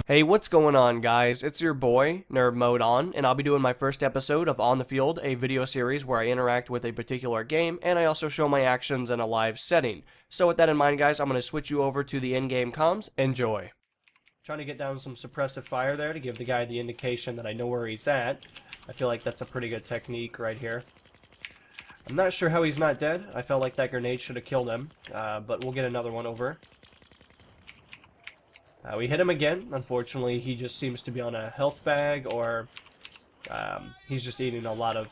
Hey, what's going on, guys? It's your boy, Nerd Mode On, and I'll be doing my first episode of On the Field, a video series where I interact with a particular game, and I also show my actions in a live setting. So with that in mind, guys, I'm going to switch you over to the in-game comms. Enjoy. Trying to get down some suppressive fire there to give the guy the indication that I know where he's at. I feel like that's a pretty good technique right here. I'm not sure how he's not dead. I felt like that grenade should have killed him, but we'll get another one over. We hit him again. Unfortunately, he just seems to be on a health bag, or he's just eating a lot of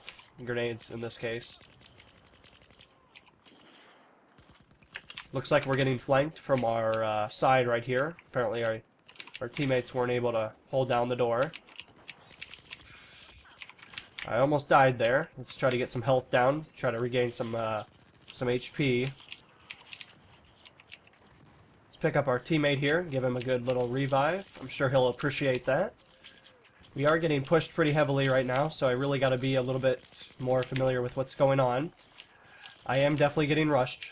grenades in this case. Looks like we're getting flanked from our side right here. Apparently our teammates weren't able to hold down the door. I almost died there. Let's try to get some health down, try to regain some HP. Pick up our teammate here, give him a good little revive. I'm sure he'll appreciate that. We are getting pushed pretty heavily right now, so I really got to be a little bit more familiar with what's going on. I am definitely getting rushed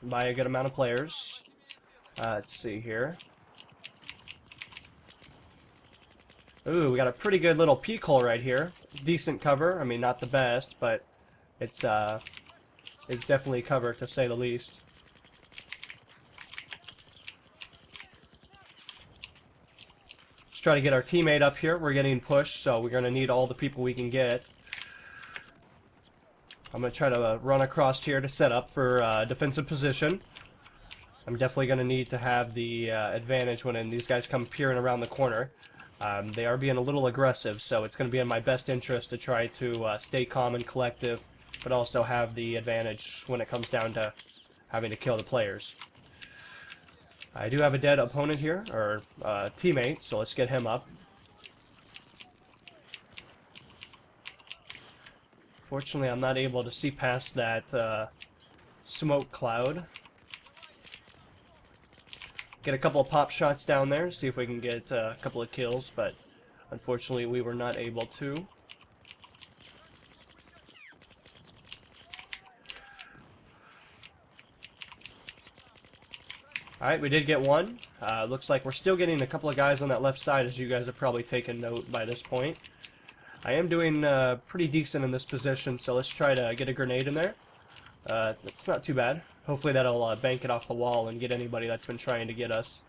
by a good amount of players. Let's see here. Ooh, we got a pretty good little peek hole right here. Decent cover. I mean, not the best, but it's definitely cover, to say the least. Try to get our teammate up here. We're getting pushed, so we're going to need all the people we can get. I'm going to try to run across here to set up for defensive position. I'm definitely going to need to have the advantage when these guys come peering around the corner. They are being a little aggressive, so it's going to be in my best interest to try to stay calm and collective, but also have the advantage when it comes down to having to kill the players. I do have a dead opponent here, or teammate, so let's get him up. Fortunately, I'm not able to see past that smoke cloud. Get a couple of pop shots down there, see if we can get a couple of kills, but unfortunately we were not able to. Alright, we did get one. Looks like we're still getting a couple of guys on that left side, as you guys have probably taken note by this point. I am doing pretty decent in this position, so let's try to get a grenade in there. That's not too bad. Hopefully that'll bank it off the wall and get anybody that's been trying to get us.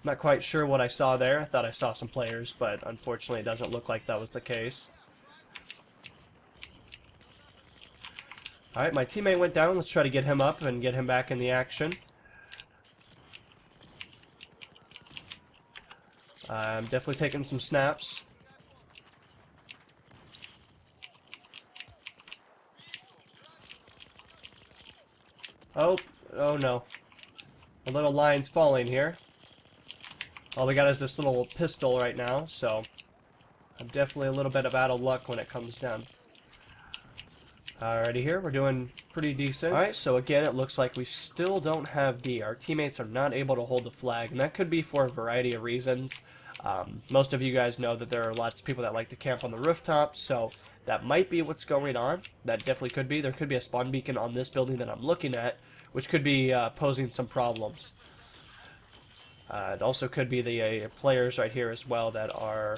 Not quite sure what I saw there. I thought I saw some players, but unfortunately it doesn't look like that was the case. Alright, my teammate went down. Let's try to get him up and get him back in the action. I'm definitely taking some snaps. Oh no. A little line's falling here. All we got is this little pistol right now, so I'm definitely a little bit out of luck when it comes down. Alrighty here, we're doing pretty decent. Alright, so again, it looks like we still don't have D. Our teammates are not able to hold the flag, and that could be for a variety of reasons. Most of you guys know that there are lots of people that like to camp on the rooftops, so that might be what's going on. That definitely could be. There could be a spawn beacon on this building that I'm looking at, which could be posing some problems. It also could be the players right here as well that are...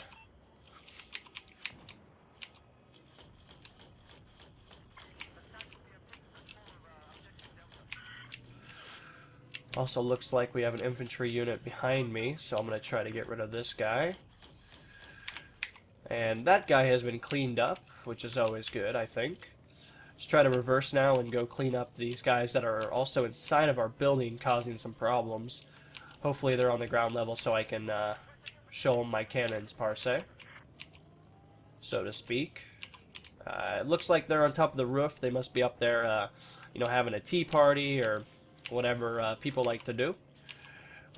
Also looks like we have an infantry unit behind me, so I'm going to try to get rid of this guy. And that guy has been cleaned up, which is always good, I think. Let's try to reverse now and go clean up these guys that are also inside of our building causing some problems. Hopefully they're on the ground level so I can show them my cannons, par se, so to speak. It looks like they're on top of the roof. They must be up there, you know, having a tea party or whatever people like to do.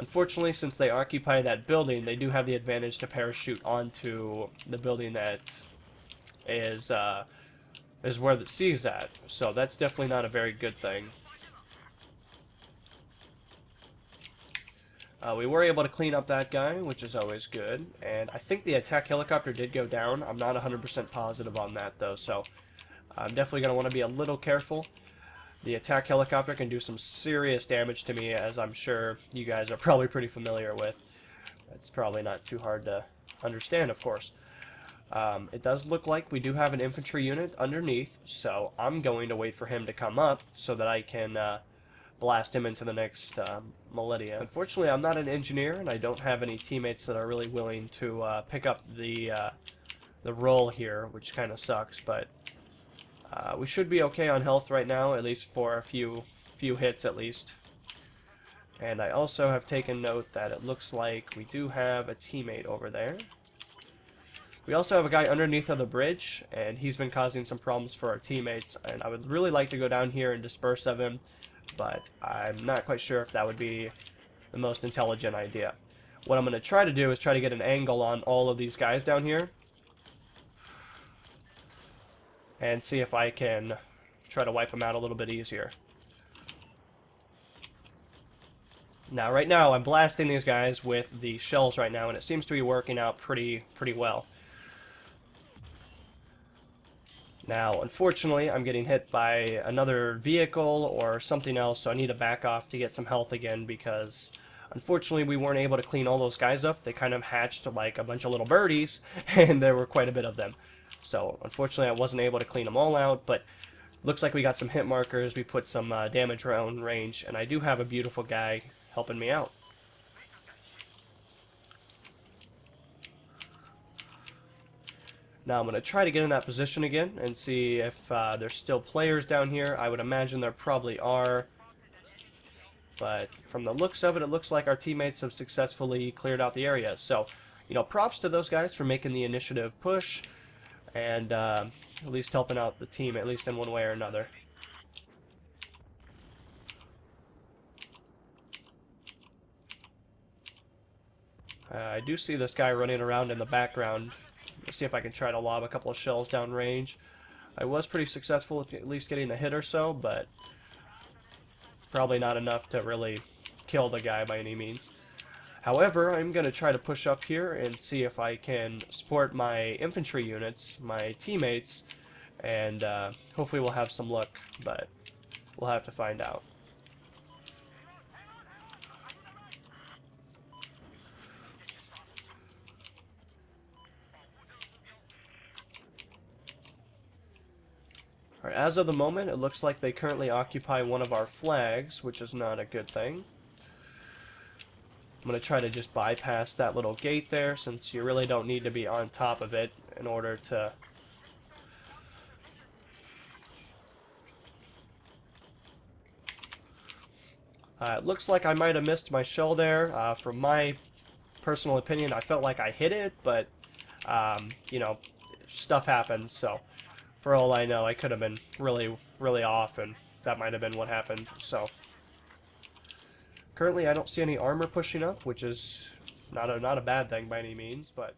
Unfortunately, since they occupy that building, they do have the advantage to parachute onto the building that is where the C's at. So that's definitely not a very good thing. We were able to clean up that guy, which is always good. And I think the attack helicopter did go down. I'm not 100% positive on that, though, so I'm definitely going to want to be a little careful. The attack helicopter can do some serious damage to me, as I'm sure you guys are probably pretty familiar with. It's probably not too hard to understand, of course. It does look like we do have an infantry unit underneath, so I'm going to wait for him to come up so that I can blast him into the next militia. Unfortunately, I'm not an engineer, and I don't have any teammates that are really willing to pick up the role here, which kind of sucks, but we should be okay on health right now, at least for a few hits at least. And I also have taken note that it looks like we do have a teammate over there. We also have a guy underneath of the bridge, and he's been causing some problems for our teammates, and I would really like to go down here and disperse of him, but I'm not quite sure if that would be the most intelligent idea. What I'm going to try to do is try to get an angle on all of these guys down here, and see if I can try to wipe them out a little bit easier. Now, right now, I'm blasting these guys with the shells right now, and it seems to be working out pretty well. Now, unfortunately, I'm getting hit by another vehicle or something else, so I need to back off to get some health again, because unfortunately we weren't able to clean all those guys up. They kind of hatched like a bunch of little birdies, and there were quite a bit of them. So, unfortunately, I wasn't able to clean them all out, but looks like we got some hit markers, we put some damage around range, and I do have a beautiful guy helping me out. Now I'm going to try to get in that position again and see if there's still players down here. I would imagine there probably are. But from the looks of it, it looks like our teammates have successfully cleared out the area. So, you know, props to those guys for making the initiative push and at least helping out the team, at least in one way or another. I do see this guy running around in the background. Let's see if I can try to lob a couple of shells down range. I was pretty successful at least getting a hit or so, but probably not enough to really kill the guy by any means. However, I'm going to try to push up here and see if I can support my infantry units, my teammates, and hopefully we'll have some luck, but we'll have to find out. Alright, as of the moment, it looks like they currently occupy one of our flags, which is not a good thing. I'm going to try to just bypass that little gate there, since you really don't need to be on top of it in order to... it looks like I might have missed my shell there. From my personal opinion, I felt like I hit it, but, you know, stuff happens, so... For all I know, I could have been really off, and that might have been what happened, so... Currently, I don't see any armor pushing up, which is not a bad thing by any means, but...